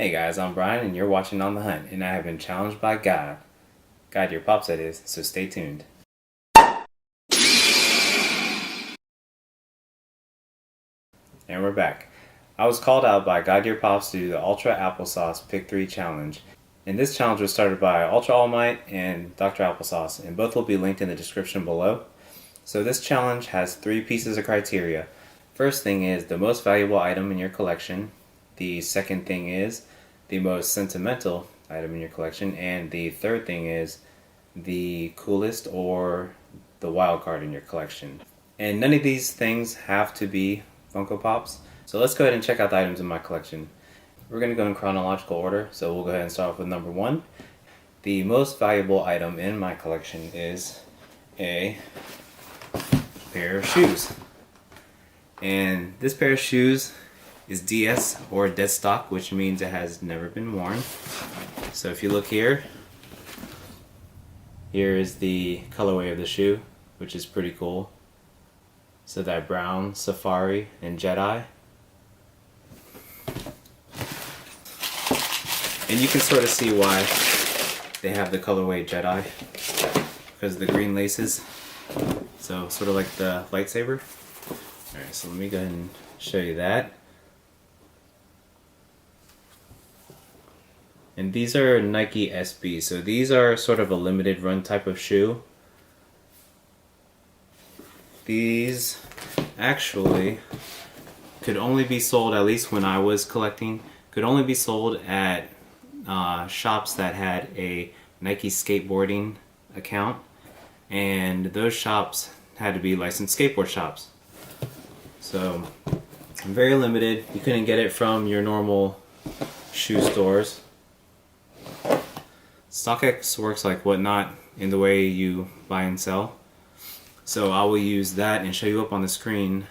Hey guys, I'm Brian and you're watching On the Hunt, and I have been challenged by God. Godyr PoPs, that is, so stay tuned. And we're back. I was called out by Godyr PoPs to do the Ultra Applesauce Pick 3 challenge. And this challenge was started by Ultra All Might and Dr. Applesauce, and both will be linked in the description below. So this challenge has 3 pieces of criteria. First thing is the most valuable item in your collection. The second thing is the most sentimental item in your collection. And the third thing is the coolest or the wild card in your collection. And none of these things have to be Funko Pops. So let's go ahead and check out the items in my collection. We're going to go in chronological order, so we'll go ahead and start off with number 1. The most valuable item in my collection is a pair of shoes. And this pair of shoes is DS or dead stock, which means it has never been worn. So if you look here, here is the colorway of the shoe, which is pretty cool. So that brown, safari, and Jedi. And you can sort of see why they have the colorway Jedi, because of the green laces. So sort of like the lightsaber. Alright, so let me go ahead and show you that. And these are Nike SB, so these are sort of a limited run type of shoe. These actually could only be sold, at least when I was collecting, could only be sold at shops that had a Nike skateboarding account, and those shops had to be licensed skateboard shops. So very limited. You couldn't get it from your normal shoe stores. StockX works like whatnot in the way you buy and sell. So I will use that and show you up on the screen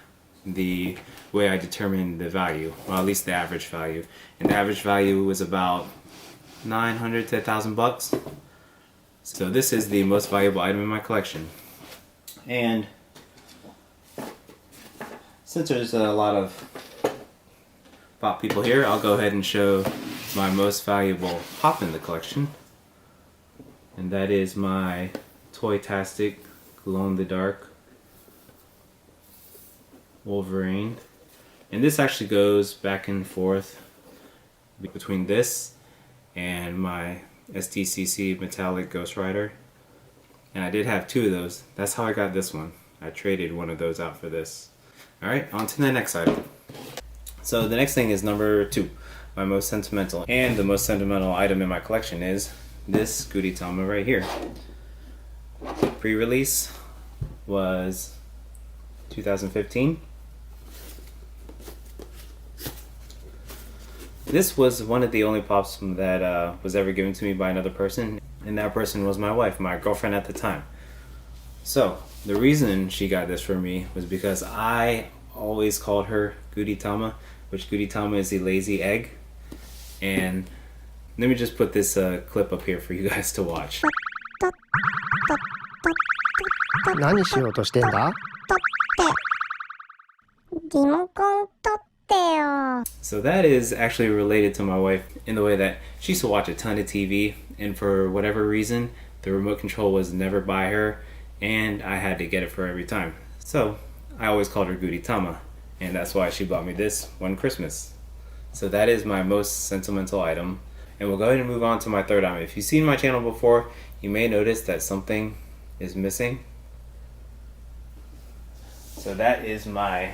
the way I determine the value, well, at least the average value. And the average value was about $900 to $1,000. So this is the most valuable item in my collection. And since there's a lot of pop people here, I'll go ahead and show my most valuable pop in the collection. And that is my Toy-tastic glow-in-the-dark Wolverine. And this actually goes back and forth between this and my STCC metallic Ghost Rider. And I did have 2 of those. That's how I got this one. I traded one of those out for this. Alright, on to the next item. So the next thing is number 2, my most sentimental. And the most sentimental item in my collection is this Godyr right here. Pre-release was 2015. This was one of the only pops that was ever given to me by another person, and that person was my wife, my girlfriend at the time. So the reason she got this for me was because I always called her Godyr, which Godyr is the lazy egg. And let me just put this clip up here for you guys to watch. 何しようとしてんだ? So that is actually related to my wife in the way that she used to watch a ton of TV, and for whatever reason the remote control was never by her, and I had to get it for her every time. So I always called her Godyr, and that's why she bought me this one Christmas. So that is my most sentimental item. And we'll go ahead and move on to my third item. If you've seen my channel before, you may notice that something is missing. So that is my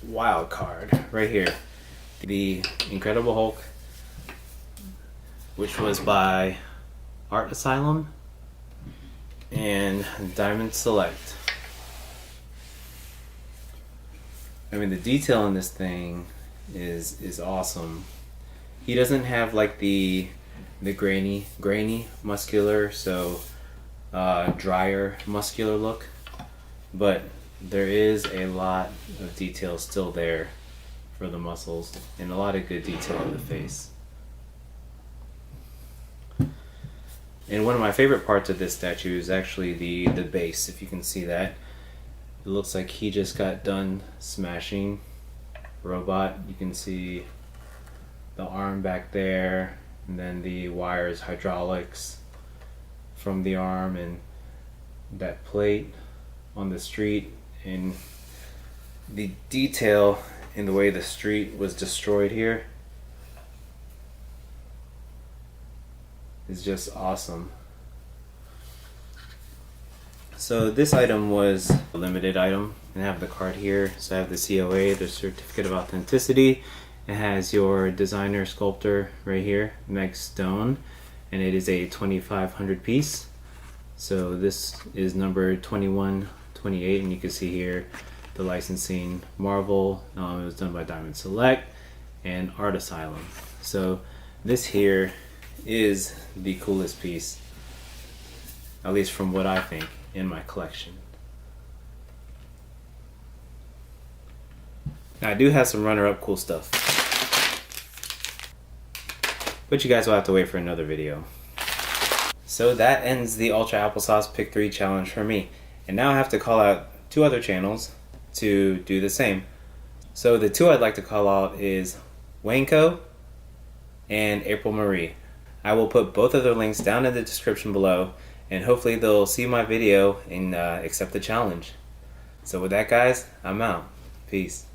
wild card right here. The Incredible Hulk, which was by Art Asylum and Diamond Select. I mean, the detail in this thing is awesome. He doesn't have like the grainy muscular, so drier muscular look, but there is a lot of detail still there for the muscles, and a lot of good detail in the face. And one of my favorite parts of this statue is actually the base. If you can see that, it looks like he just got done smashing Robot. You can see the arm back there, and then the wires, hydraulics from the arm, and that plate on the street, and the detail in the way the street was destroyed here is just awesome. So this item was a limited item, and I have the card here. So I have the COA, the certificate of authenticity. It has your designer sculptor right here, Meg Stone, and it is a 2500 piece. So this is number 2128, and you can see here the licensing Marvel. It was done by Diamond Select and Art Asylum. So this here is the coolest piece, at least from what I think, in my collection. Now I do have some runner-up cool stuff, but you guys will have to wait for another video. So that ends the Ultra Applesauce Pick 3 challenge for me. And now I have to call out 2 other channels to do the same. So the 2 I'd like to call out is WayneKo and April Marie. I will put both of their links down in the description below, and hopefully they'll see my video and accept the challenge. So with that, guys, I'm out. Peace.